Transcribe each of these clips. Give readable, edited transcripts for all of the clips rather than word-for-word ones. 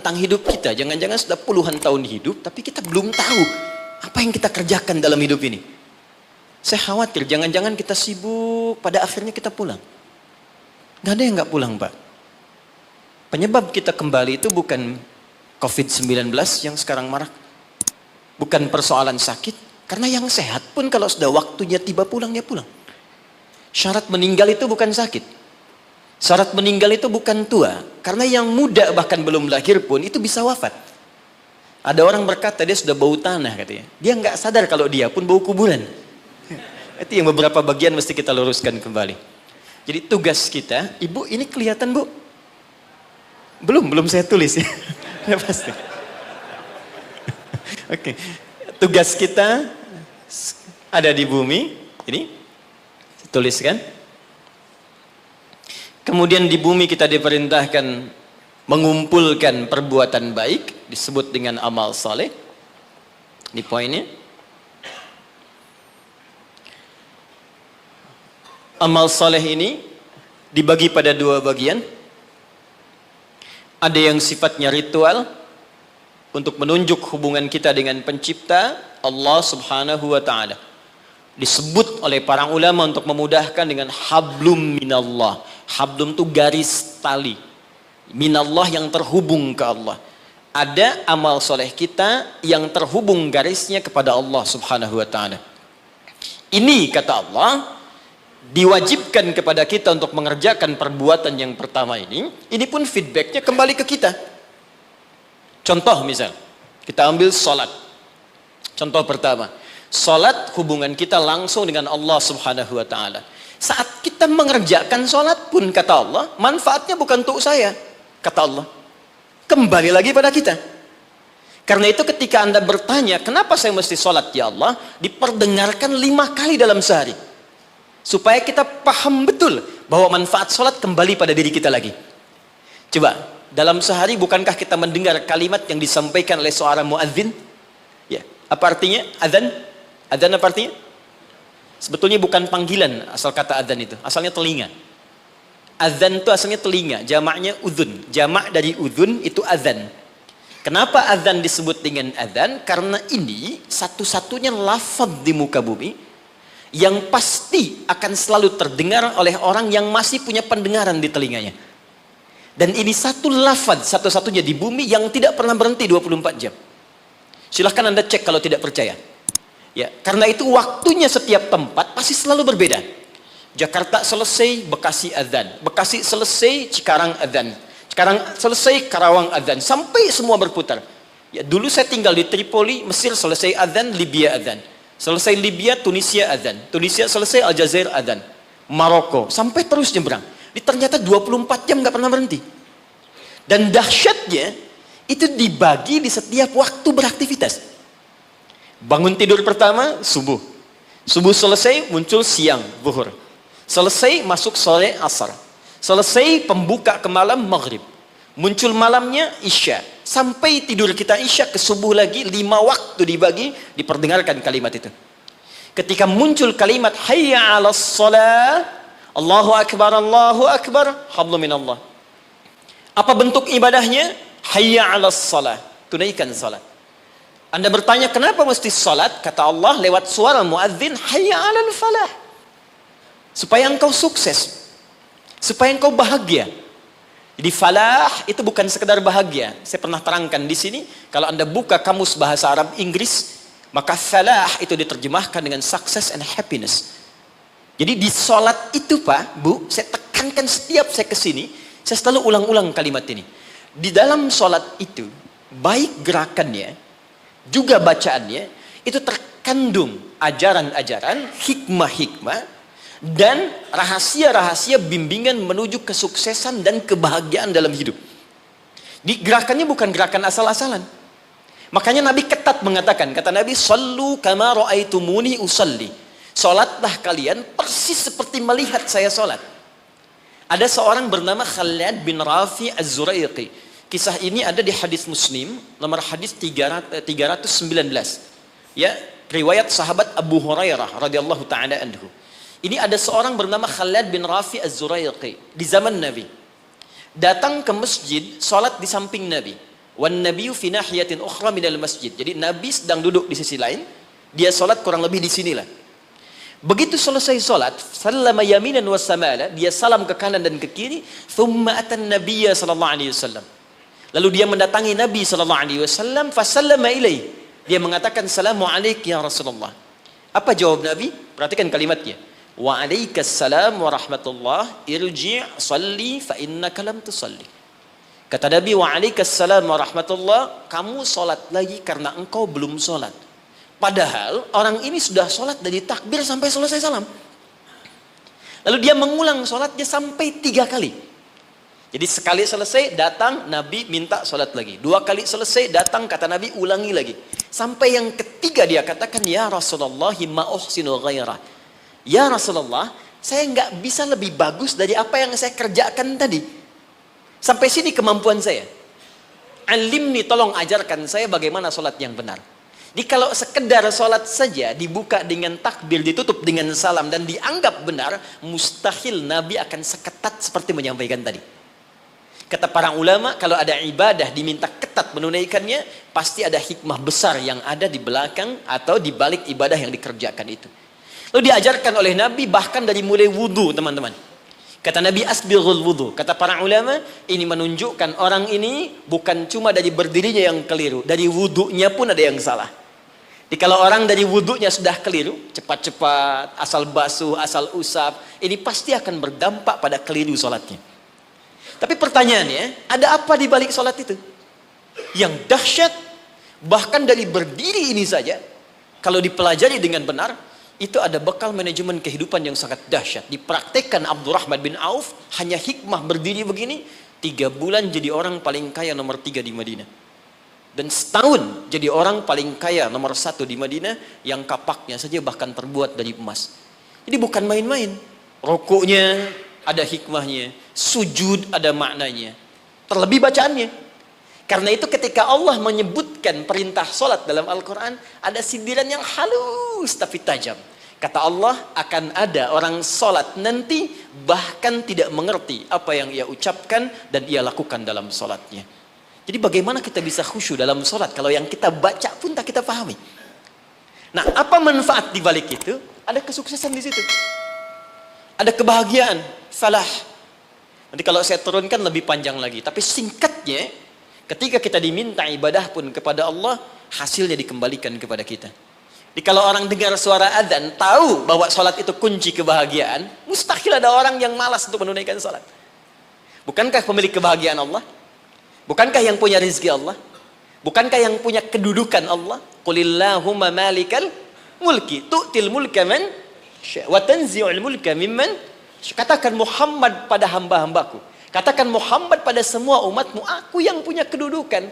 tentang hidup kita. Jangan-jangan sudah puluhan tahun hidup, tapi kita belum tahu apa yang kita kerjakan dalam hidup ini. Saya khawatir, jangan-jangan kita sibuk, pada akhirnya kita pulang. Gak ada yang gak pulang, Pak. Penyebab kita kembali itu bukan COVID-19 yang sekarang marak. Bukan persoalan sakit, karena yang sehat pun kalau sudah waktunya tiba pulang, dia pulang. Syarat meninggal itu bukan sakit. Syarat meninggal itu bukan tua. Karena yang muda bahkan belum lahir pun itu bisa wafat. Ada orang berkata dia sudah bau tanah katanya. Dia nggak sadar kalau dia pun bau kuburan. Itu yang beberapa bagian mesti kita luruskan kembali. Jadi tugas kita, Ibu ini kelihatan Bu? Belum saya tulis ya. Ya pasti. Oke. Tugas kita ada di bumi. Ini tuliskan. Kemudian di bumi kita diperintahkan mengumpulkan perbuatan baik, disebut dengan amal saleh. Ini poinnya. Amal saleh ini dibagi pada dua bagian. Ada yang sifatnya ritual untuk menunjuk hubungan kita dengan pencipta Allah Subhanahu wa taala. Disebut oleh para ulama untuk memudahkan dengan hablum minallah. Hablum itu garis tali minallah yang terhubung ke Allah. Ada amal soleh kita yang terhubung garisnya kepada Allah Subhanahu wa taala. Ini kata Allah diwajibkan kepada kita untuk mengerjakan perbuatan yang pertama ini pun feedbacknya kembali ke kita. Contoh misal, kita ambil sholat. Contoh pertama, sholat hubungan kita langsung dengan Allah Subhanahu wa ta'ala. Saat kita mengerjakan sholat pun kata Allah, manfaatnya bukan untuk saya, kata Allah. Kembali lagi pada kita. Karena itu ketika Anda bertanya, kenapa saya mesti sholat ya Allah? Diperdengarkan 5 kali dalam sehari. Supaya kita paham betul bahwa manfaat sholat kembali pada diri kita lagi. Coba, dalam sehari bukankah kita mendengar kalimat yang disampaikan oleh seorang muadzin? Ya, apa artinya? Adzan? Adzan apa artinya? Sebetulnya bukan panggilan asal kata adzan itu, asalnya telinga. Adzan itu asalnya telinga, jamaknya udhun. Jamak dari udhun itu adzan. Kenapa adzan disebut dengan adzan? Karena ini satu-satunya lafaz di muka bumi yang pasti akan selalu terdengar oleh orang yang masih punya pendengaran di telinganya. Dan ini satu lafaz satu-satunya di bumi yang tidak pernah berhenti 24 jam. Silahkan Anda cek kalau tidak percaya. Ya, karena itu waktunya setiap tempat pasti selalu berbeda. Jakarta selesai, Bekasi adzan. Bekasi selesai, Cikarang adzan. Cikarang selesai, Karawang adzan. Sampai semua berputar. Ya, dulu saya tinggal di Tripoli, Mesir selesai adzan, Libya adzan. Selesai Libya, Tunisia adzan. Tunisia selesai, Aljazair adzan. Maroko, sampai terus nyebrang. Ternyata 24 jam nggak pernah berhenti. Dan dahsyatnya, itu dibagi di setiap waktu beraktivitas. Bangun tidur pertama, subuh. Subuh selesai, muncul siang, zuhur. Selesai, masuk sore, asar. Selesai, pembuka ke malam, maghrib. Muncul malamnya, isya. Sampai tidur kita isya ke subuh lagi, 5 waktu dibagi, diperdengarkan kalimat itu. Ketika muncul kalimat, hayya 'alas shalah, Allahu akbar, hablum minallah. Apa bentuk ibadahnya? Hayya 'alas shalah, tunaikan salat. Anda bertanya, kenapa mesti salat? Kata Allah lewat suara muadzin, hayya 'alal falah. Supaya engkau sukses. Supaya engkau bahagia. Jadi falah itu bukan sekedar bahagia. Saya pernah terangkan di sini, kalau Anda buka kamus bahasa Arab Inggris, maka falah itu diterjemahkan dengan success and happiness. Jadi di sholat itu Pak, Bu, saya tekankan setiap saya kesini, saya selalu ulang-ulang kalimat ini. Di dalam sholat itu, baik gerakannya, juga bacaannya, itu terkandung ajaran-ajaran, hikmah-hikmah, dan rahasia-rahasia bimbingan menuju kesuksesan dan kebahagiaan dalam hidup. Di gerakannya bukan gerakan asal-asalan. Makanya Nabi ketat mengatakan, kata Nabi, "Shallu kama ra'aitumuni usalli." Salatlah kalian persis seperti melihat saya salat. Ada seorang bernama Khalid bin Rafi Az-Zuraiqi. Kisah ini ada di hadis Muslim, nomor hadis 319. Ya, riwayat sahabat Abu Hurairah radhiyallahu taala anhu. Ini ada seorang bernama Khalid bin Rafi Az-Zuraiqi di zaman Nabi. Datang ke masjid, sholat di samping Nabi. Wan nabiyyu fi nahiyatin ukhra minal masjid. Jadi Nabi sedang duduk di sisi lain, dia salat kurang lebih di sinilah. Begitu selesai salat, sallama yaminan wa samala, dia salam ke kanan dan ke kiri, thumma atan nabiyya sallallahu alaihi wasallam. Lalu dia mendatangi Nabi sallallahu alaihi wasallam, fa sallama ilaihi. Dia mengatakan, "Assalamu alayk ya Rasulullah." Apa jawab Nabi? Perhatikan kalimatnya. "Wa alaikassalam wa rahmatullah, irji' salli fa innaka lam tusalli." Kata Nabi, "Wa alaikassalam wa rahmatullah, kamu salat lagi karena engkau belum salat." Padahal orang ini sudah salat dari takbir sampai selesai salam. Lalu dia mengulang salatnya sampai 3 kali. Jadi sekali selesai datang Nabi minta salat lagi. 2 kali selesai datang kata Nabi ulangi lagi. Sampai yang ketiga dia katakan, "Ya Rasulullah ma uhsinu ghairah." Ya Rasulullah, saya nggak bisa lebih bagus dari apa yang saya kerjakan tadi. Sampai sini kemampuan saya. Alimni, tolong ajarkan saya bagaimana sholat yang benar. Jadi kalau sekedar sholat saja dibuka dengan takbir, ditutup dengan salam dan dianggap benar, mustahil Nabi akan seketat seperti menyampaikan tadi. Kata para ulama, kalau ada ibadah diminta ketat menunaikannya, pasti ada hikmah besar yang ada di belakang atau di balik ibadah yang dikerjakan itu. Lalu diajarkan oleh Nabi bahkan dari mulai wudu, teman-teman. Kata Nabi, asbighul wudu. Kata para ulama, ini menunjukkan orang ini bukan cuma dari berdirinya yang keliru, dari wudunya pun ada yang salah. Jadi kalau orang dari wudunya sudah keliru, cepat-cepat, asal basuh, asal usap, ini pasti akan berdampak pada keliru sholatnya. Tapi pertanyaannya, ada apa di balik sholat itu? Yang dahsyat, bahkan dari berdiri ini saja, kalau dipelajari dengan benar, itu ada bekal manajemen kehidupan yang sangat dahsyat. Dipraktekkan Abdurrahman bin Auf, hanya hikmah berdiri begini, 3 bulan jadi orang paling kaya nomor 3 di Madinah. Dan setahun jadi orang paling kaya nomor 1 di Madinah, yang kapaknya saja bahkan terbuat dari emas. Jadi bukan main-main. Rukuknya ada hikmahnya, sujud ada maknanya, terlebih bacaannya. Karena itu ketika Allah menyebutkan perintah solat dalam Al-Quran, ada sindiran yang halus tapi tajam. Kata Allah, akan ada orang solat nanti bahkan tidak mengerti apa yang ia ucapkan dan ia lakukan dalam solatnya. Jadi bagaimana kita bisa khusyuk dalam solat kalau yang kita baca pun tak kita pahami? Nah, apa manfaat di balik itu? Ada kesuksesan di situ. Ada kebahagiaan, falah. Nanti kalau saya turunkan lebih panjang lagi, tapi singkatnya, ketika kita diminta ibadah pun kepada Allah, hasilnya dikembalikan kepada kita. Jadi kalau orang dengar suara adzan, tahu bahwa sholat itu kunci kebahagiaan, mustahil ada orang yang malas untuk menunaikan sholat. Bukankah pemilik kebahagiaan Allah? Bukankah yang punya rizki Allah? Bukankah yang punya kedudukan Allah? Qulillahumma malikal mulki tu'til mulka man wa tanzi'ul mulka mimman. Katakan Muhammad pada hamba-hambaku, katakan Muhammad pada semua umatmu, aku yang punya kedudukan.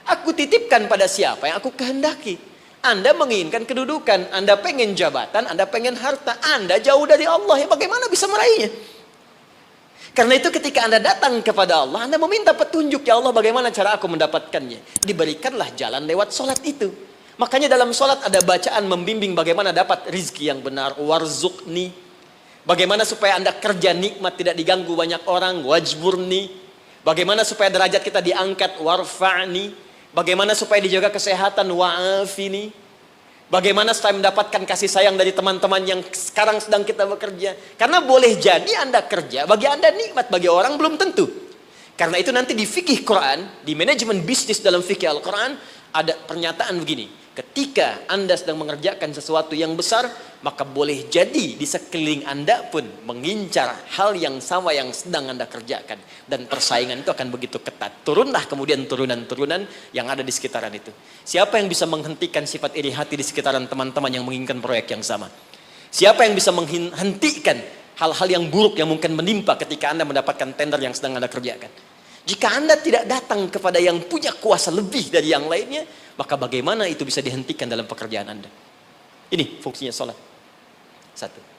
Aku titipkan pada siapa yang aku kehendaki. Anda menginginkan kedudukan, Anda pengen jabatan, Anda pengen harta, Anda jauh dari Allah, ya bagaimana bisa meraihnya? Karena itu ketika Anda datang kepada Allah, Anda meminta petunjuk, ya Allah bagaimana cara aku mendapatkannya? Diberikanlah jalan lewat sholat itu. Makanya dalam sholat ada bacaan membimbing bagaimana dapat rizki yang benar. Warzuqni. Bagaimana supaya Anda kerja nikmat tidak diganggu banyak orang. Wajburni. Bagaimana supaya derajat kita diangkat. Warfa'ni. Bagaimana supaya dijaga kesehatan. Wa'afini. Bagaimana supaya mendapatkan kasih sayang dari teman-teman yang sekarang sedang kita bekerja. Karena boleh jadi Anda kerja, bagi Anda nikmat, bagi orang belum tentu. Karena itu nanti di fikih Quran, di manajemen bisnis dalam fikih Al-Quran, ada pernyataan begini. Ketika Anda sedang mengerjakan sesuatu yang besar, maka boleh jadi di sekeliling Anda pun mengincar hal yang sama yang sedang Anda kerjakan. Dan persaingan itu akan begitu ketat. Turunlah kemudian turunan-turunan yang ada di sekitaran itu. Siapa yang bisa menghentikan sifat iri hati di sekitaran teman-teman yang menginginkan proyek yang sama? Siapa yang bisa menghentikan hal-hal yang buruk yang mungkin menimpa ketika Anda mendapatkan tender yang sedang Anda kerjakan? Jika Anda tidak datang kepada yang punya kuasa lebih dari yang lainnya, maka bagaimana itu bisa dihentikan dalam pekerjaan Anda? Ini fungsinya sholat. 1.